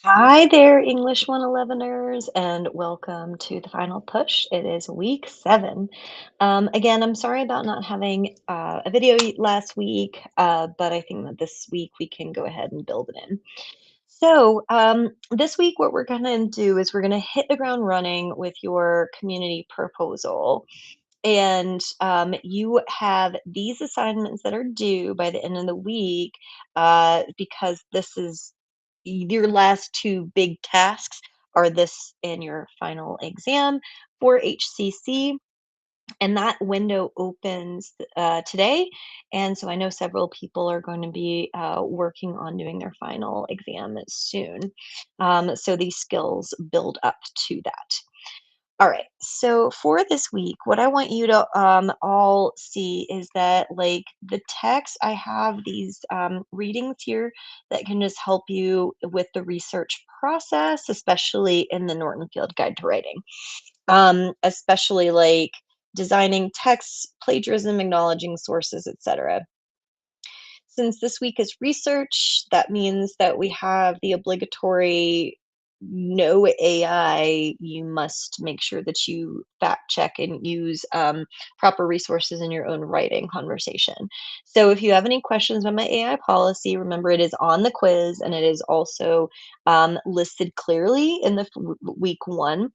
Hi there, English 111ers, and welcome to the final push. It is week 7. Again, I'm sorry about not having a video last week, but I think that this week we can go ahead and build it in. So, this week, what we're going to do is we're going to hit the ground running with your community proposal. And you have these assignments that are due by the end of the week because this is your last two big tasks are this and your final exam for HCC. And that window opens today. And so I know several people are going to be working on doing their final exam soon. So these skills build up to that. All right. So for this week, what I want you to all see is that, like, the text, I have these readings here that can just help you with the research process, especially in the Norton Field Guide to Writing, especially like designing texts, plagiarism, acknowledging sources, etc. Since this week is research, that means that we have the obligatory no AI. You must make sure that you fact check and use proper resources in your own writing conversation. So if you have any questions about my AI policy, remember it is on the quiz and it is also listed clearly in the week 1.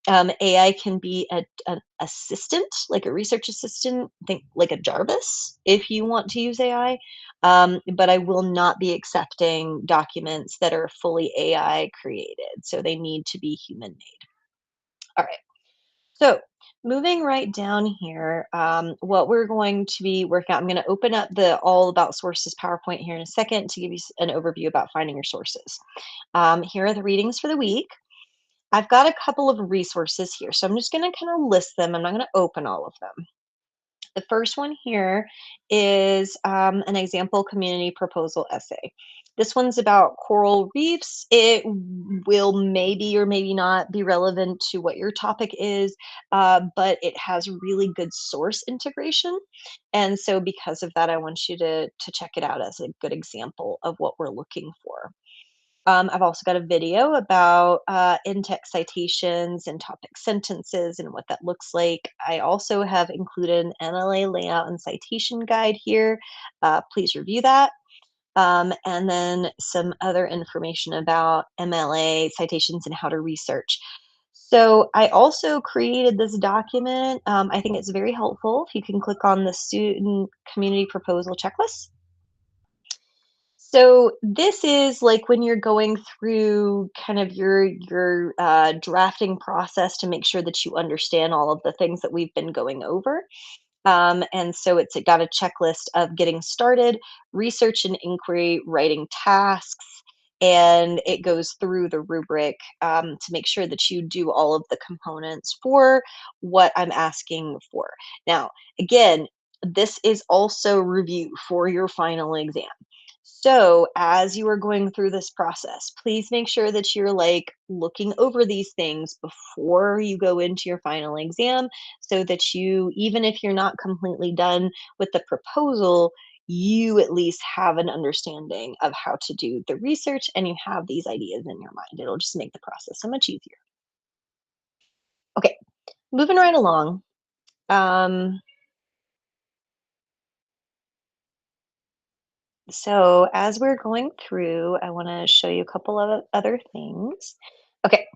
AI can be an assistant, like a research assistant, think like a Jarvis if you want to use AI. But I will not be accepting documents that are fully AI created. So they need to be human made. All right. So moving right down here, what we're going to be working out, I'm going to open up the all about sources PowerPoint here in a second to give you an overview about finding your sources. Here are the readings for the week. I've got a couple of resources here, so I'm just going to kind of list them. I'm not going to open all of them. The first one here is an example community proposal essay. This one's about coral reefs. It will maybe or maybe not be relevant to what your topic is, but it has really good source integration. And so because of that, I want you to check it out as a good example of what we're looking for. I've also got a video about in-text citations and topic sentences and what that looks like. I also have included an MLA layout and citation guide here. Please review that. And then some other information about MLA citations and how to research. So I also created this document. I think it's very helpful if you can click on the student community proposal checklist. So this is like when you're going through kind of your drafting process to make sure that you understand all of the things that we've been going over. And so it's got a checklist of getting started, research and inquiry, writing tasks, and it goes through the rubric to make sure that you do all of the components for what I'm asking for. Now, again, this is also review for your final exam. So, as you are going through this process, please make sure that you're like looking over these things before you go into your final exam so that you, even if you're not completely done with the proposal, you at least have an understanding of how to do the research and you have these ideas in your mind. It'll just make the process so much easier. Okay, moving right along. Um, so, as we're going through, I want to show you a couple of other things. Okay,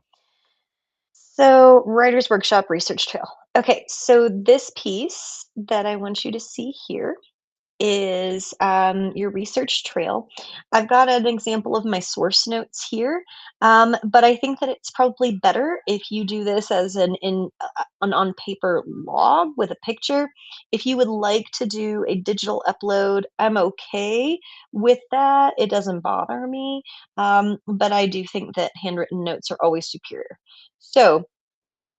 so, Writer's Workshop Research Trail. Okay, so this piece that I want you to see here is your research trail. I've got an example of my source notes here, but I think that it's probably better if you do this as an on paper log with a picture. If you would like to do a digital upload, I'm okay with that. It doesn't bother me, but I do think that handwritten notes are always superior. So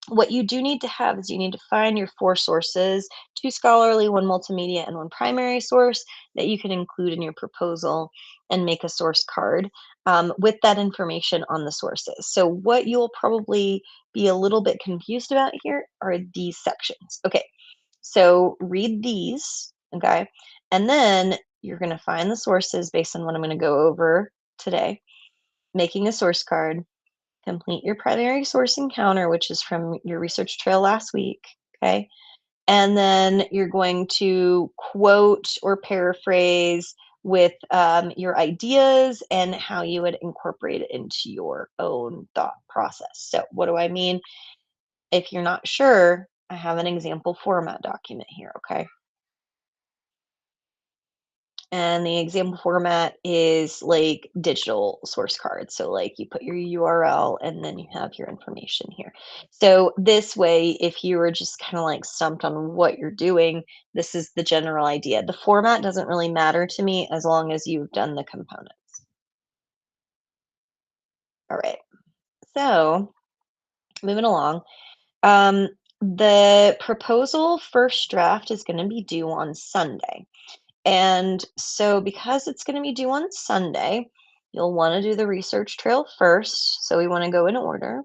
what you do need to have is you need to find your 4 sources, 2 scholarly, 1 multimedia, and 1 primary source that you can include in your proposal and make a source card with that information on the sources. So what you'll probably be a little bit confused about here are these sections. Okay, so read these, okay, and then you're going to find the sources based on what I'm going to go over today. making a source card, complete your primary source encounter, which is from your research trail last week, okay? And then you're going to quote or paraphrase with your ideas and how you would incorporate it into your own thought process. So, what do I mean? If you're not sure, I have an example format document here, okay? And the example format is like digital source cards. So, like, you put your URL and then you have your information here. So, this way, if you were just kind of like stumped on what you're doing, this is the general idea. The format doesn't really matter to me as long as you've done the components. All right. So, moving along. Um, the proposal first draft is going to be due on Sunday. And so, because it's going to be due on Sunday, you'll want to do the research trail first. So, we want to go in order.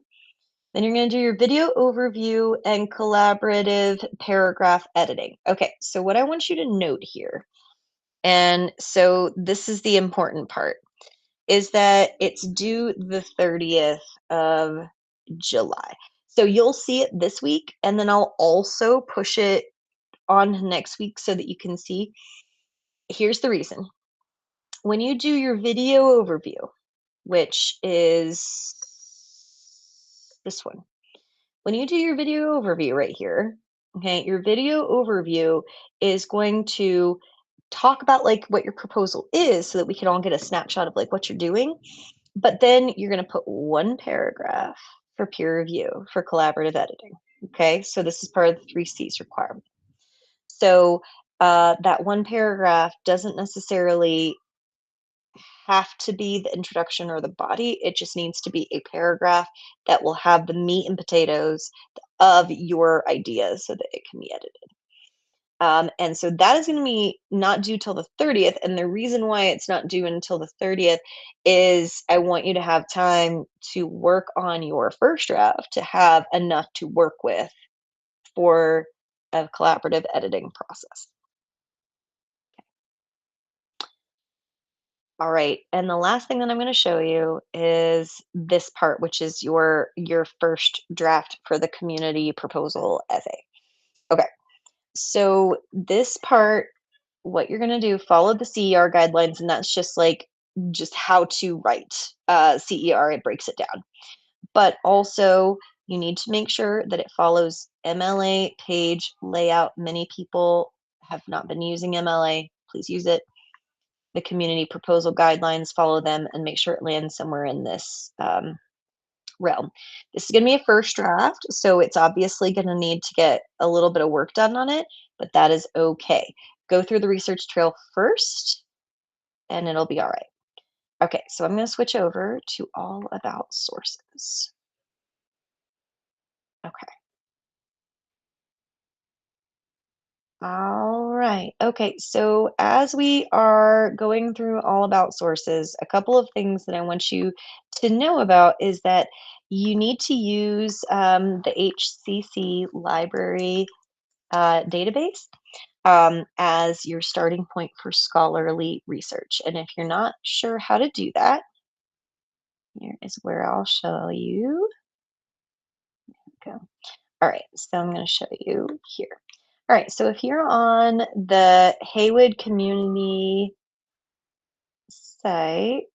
Then you're going to do your video overview and collaborative paragraph editing. Okay, so what I want you to note here, and so this is the important part, is that it's due the 30th of July. So you'll see it this week, and then I'll also push it on next week so that you can see. Here's the reason. When you do your video overview, which is this one, when you do your video overview right here, okay, your video overview is going to talk about like what your proposal is so that we can all get a snapshot of like what you're doing. But then you're going to put one paragraph for peer review for collaborative editing. Okay, so this is part of the 3 C's requirement. So that one paragraph doesn't necessarily have to be the introduction or the body. It just needs to be a paragraph that will have the meat and potatoes of your ideas so that it can be edited. And so that is going to be not due till the 30th. And the reason why it's not due until the 30th is I want you to have time to work on your first draft to have enough to work with for a collaborative editing process. All right. And the last thing that I'm going to show you is this part, which is your first draft for the community proposal essay. Okay. So this part, what you're going to do, follow the CER guidelines, and that's just how to write CER. It breaks it down. But also you need to make sure that it follows MLA page layout. Many people have not been using MLA. Please use it. The community proposal guidelines, follow them, and make sure it lands somewhere in this realm. This is going to be a first draft, so it's obviously going to need to get a little bit of work done on it, but that is okay. Go through the research trail first, and it'll be all right. Okay, so I'm going to switch over to all about sources. Okay. All right. Okay. So as we are going through all about sources, a couple of things that I want you to know about is that you need to use the HCC library database as your starting point for scholarly research. And if you're not sure how to do that, here is where I'll show you. Okay. All right, so I'm going to show you here. All right, so if you're on the Haywood Community site,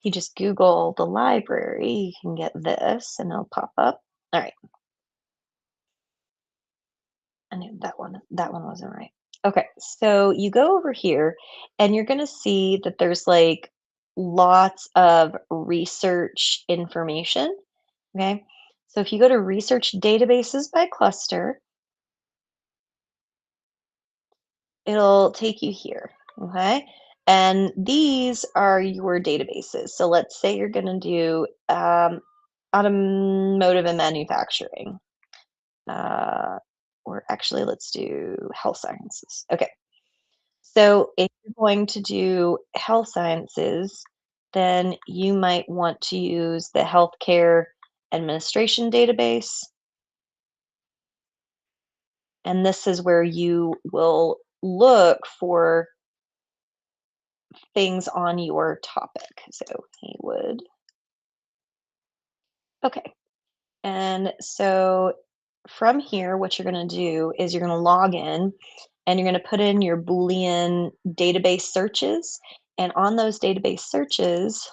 you just Google the library, you can get this and it'll pop up. All right, I knew that one wasn't right. Okay, so you go over here and you're going to see that there's like lots of research information. Okay, so if you go to research databases by cluster, it'll take you here, okay? And these are your databases. So let's say you're going to do automotive and manufacturing. Or actually, let's do health sciences. Okay. So if you're going to do health sciences, then you might want to use the healthcare administration database. And this is where you will look for things on your topic. So Haywood. Okay. And so from here, what you're going to do is you're going to log in and you're going to put in your Boolean database searches. And on those database searches,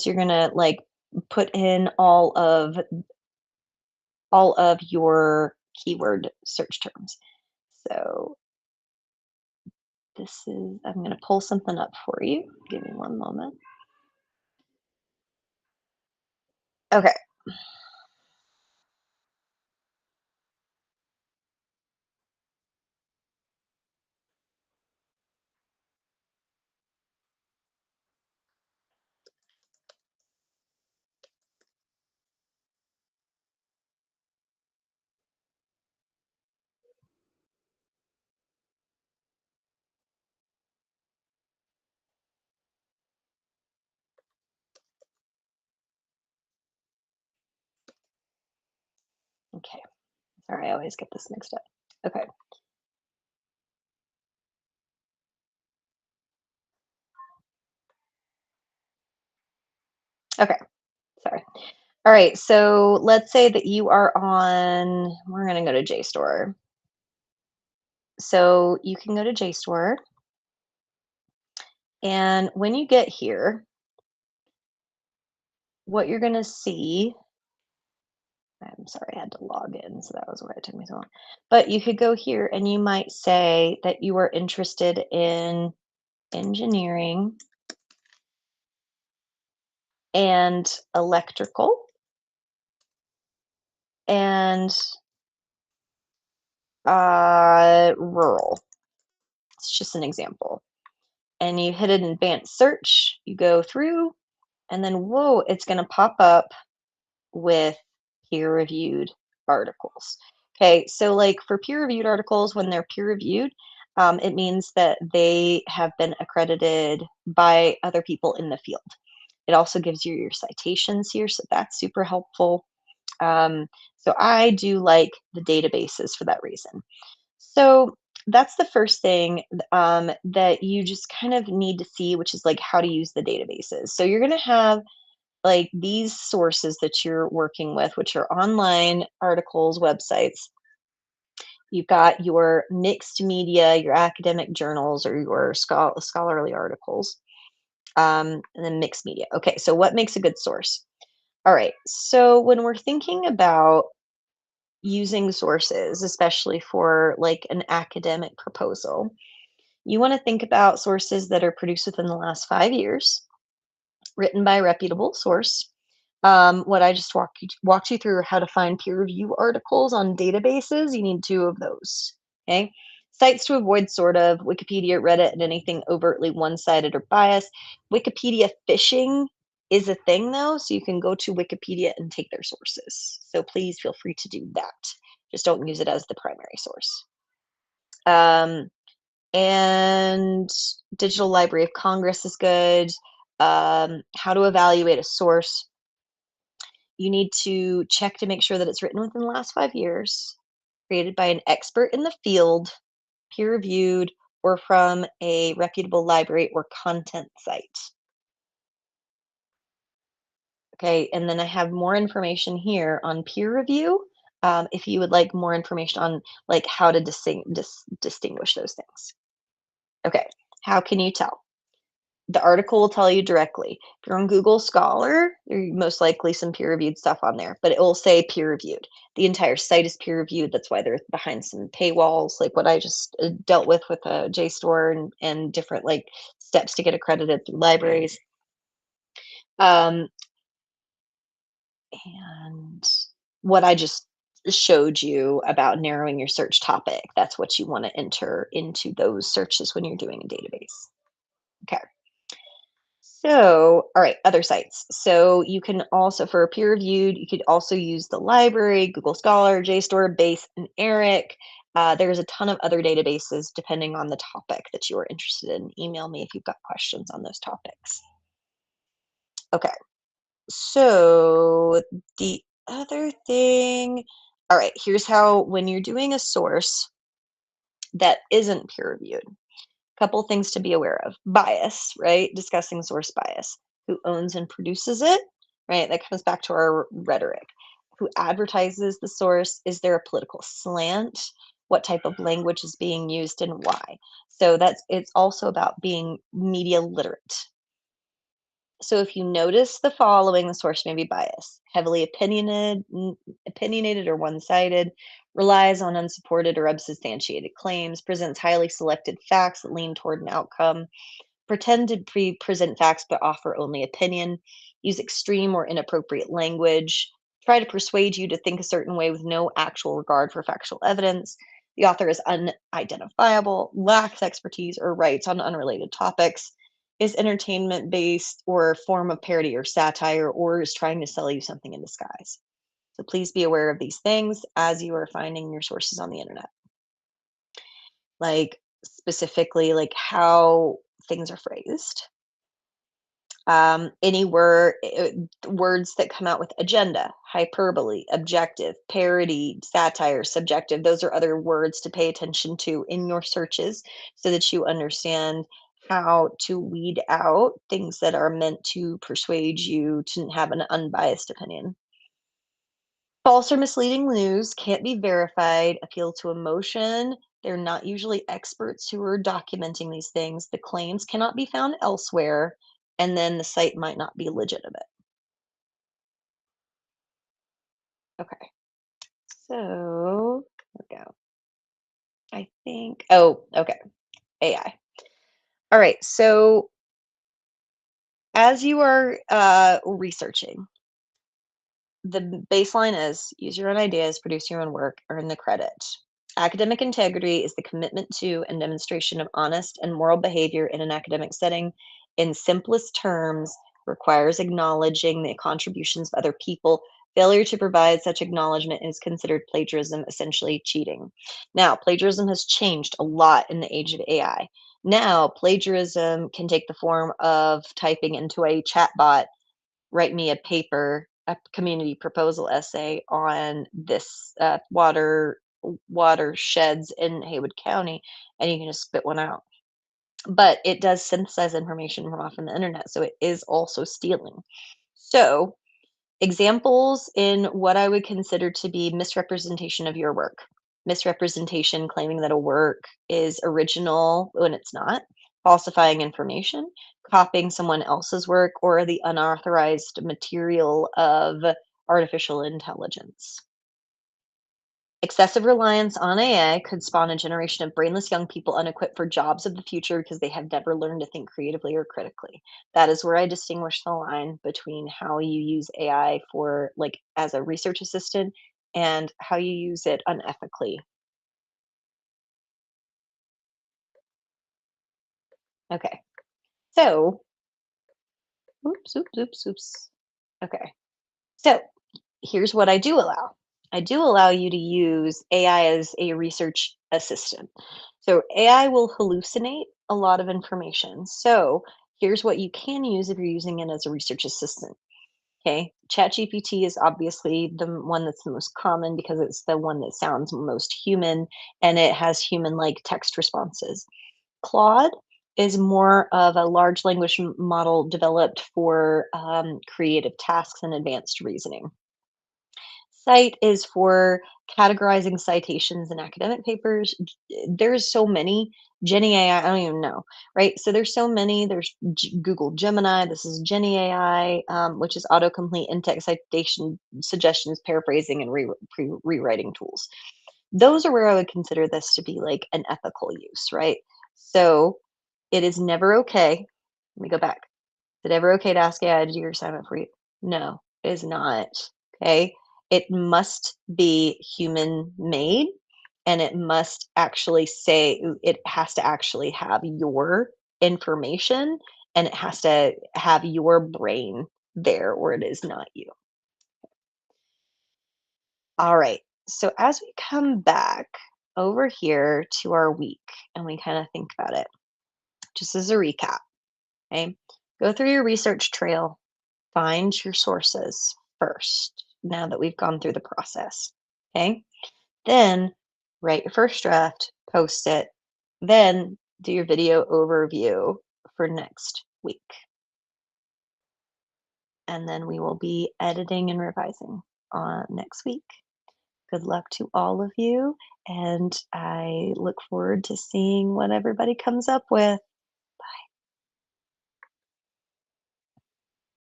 you're going to like put in all of your keyword search terms. So I'm going to pull something up for you. Give me one moment. Okay. Okay. Sorry, I always get this mixed up. Okay. Okay. Sorry. All right. So let's say that you are on, we're going to go to JSTOR. So you can go to JSTOR. And when you get here, what you're going to see, I'm sorry, I had to log in, so that was why it took me so long. But you could go here and you might say that you are interested in engineering and electrical and rural. It's just an example. And you hit an advanced search, you go through, and then whoa, it's going to pop up with peer reviewed articles. Okay, so like for peer reviewed articles, when they're peer reviewed, it means that they have been accredited by other people in the field. It also gives you your citations here, so that's super helpful. So I do like the databases for that reason. So that's the first thing that you just kind of need to see, which is like how to use the databases. So you're going to have like these sources that you're working with, which are online articles, websites. You've got your mixed media, your academic journals, or your scholarly articles, and then mixed media. Okay, so what makes a good source? All right, so when we're thinking about using sources, especially for like an academic proposal, you want to think about sources that are produced within the last 5 years, written by a reputable source. What I just walked you through how to find peer review articles on databases. You need two of those. Okay. Sites to avoid sort of Wikipedia, Reddit, and anything overtly one-sided or biased. Wikipedia phishing is a thing though, so you can go to Wikipedia and take their sources. So please feel free to do that. Just don't use it as the primary source. Um, and Digital Library of Congress is good. How to evaluate a source. You need to check to make sure that it's written within the last 5 years, created by an expert in the field, peer reviewed, or from a reputable library or content site. Okay, and then I have more information here on peer review. If you would like more information on like how to distinguish those things. Okay, how can you tell? The article will tell you directly. If you're on Google Scholar, there's most likely some peer-reviewed stuff on there, but it will say peer-reviewed. The entire site is peer-reviewed. That's why they're behind some paywalls, like what I just dealt with JSTOR and different like steps to get accredited through libraries. Um, and what I just showed you about narrowing your search topic, that's what you want to enter into those searches when you're doing a database. Okay. So, all right, other sites. So you can also, for peer reviewed, you could also use the library, Google Scholar, JSTOR, Base, and ERIC. There's a ton of other databases depending on the topic that you are interested in. Email me if you've got questions on those topics. Okay. So the other thing, all right, here's how when you're doing a source that isn't peer reviewed, couple things to be aware of. Bias, right? Discussing source bias. Who owns and produces it, right? That comes back to our rhetoric. Who advertises the source? Is there a political slant? What type of language is being used and why? So it's also about being media literate. So if you notice the following, the source may be biased, heavily opinionated or one-sided, relies on unsupported or unsubstantiated claims, presents highly selected facts that lean toward an outcome, pretend to present facts but offer only opinion, use extreme or inappropriate language, try to persuade you to think a certain way with no actual regard for factual evidence. The author is unidentifiable, lacks expertise, or writes on unrelated topics, is entertainment based or a form of parody or satire, or is trying to sell you something in disguise. So please be aware of these things as you are finding your sources on the internet. Like specifically like how things are phrased, any words that come out with agenda, hyperbole, objective, parody, satire, subjective. Those are other words to pay attention to in your searches so that you understand how to weed out things that are meant to persuade you to have an unbiased opinion. False or misleading news can't be verified, appeal to emotion. They're not usually experts who are documenting these things. The claims cannot be found elsewhere, and then the site might not be legitimate. Okay, so here we go. I think, oh, okay, AI. All right, so as you are researching, the baseline is use your own ideas, produce your own work, earn the credit. Academic integrity is the commitment to and demonstration of honest and moral behavior in an academic setting. In simplest terms, requires acknowledging the contributions of other people. Failure to provide such acknowledgement is considered plagiarism, essentially cheating. Now, plagiarism has changed a lot in the age of AI. Now, plagiarism can take the form of typing into a chatbot, write me a paper, a community proposal essay on this watersheds in Haywood County, and you can just spit one out. But it does synthesize information from off on the internet, so it is also stealing. So, examples in what I would consider to be misrepresentation of your work. Misrepresentation, claiming that a work is original when it's not, falsifying information, copying someone else's work, or the unauthorized material of artificial intelligence. Excessive reliance on AI could spawn a generation of brainless young people unequipped for jobs of the future because they have never learned to think creatively or critically. That is where I distinguish the line between how you use AI for, like, as a research assistant and how you use it unethically. Okay. So, oops. Okay. So, here's what I do allow. I do allow you to use AI as a research assistant. So AI will hallucinate a lot of information. So here's what you can use if you're using it as a research assistant. Okay. ChatGPT is obviously the one that's the most common because it's the one that sounds most human and it has human like text responses. Claude is more of a large language model developed for creative tasks and advanced reasoning. Cite is for categorizing citations in academic papers. There's so many. Jenny AI, I don't even know, right? So there's so many. There's Google Gemini. This is Jenny AI, which is autocomplete in-text citation suggestions, paraphrasing, and rewriting tools. Those are where I would consider this to be like an ethical use, right? So it is never okay. Let me go back. Is it ever okay to ask AI to do your assignment for you? No, it is not. Okay. It must be human made and it must actually say, it has to actually have your information and it has to have your brain there or it is not you. All right. So as we come back over here to our week and we kind of think about it, just as a recap, okay? Go through your research trail. Find your sources first, now that we've gone through the process, okay? Then write your first draft, post it, then do your video overview for next week. And then we will be editing and revising on next week. Good luck to all of you, and I look forward to seeing what everybody comes up with.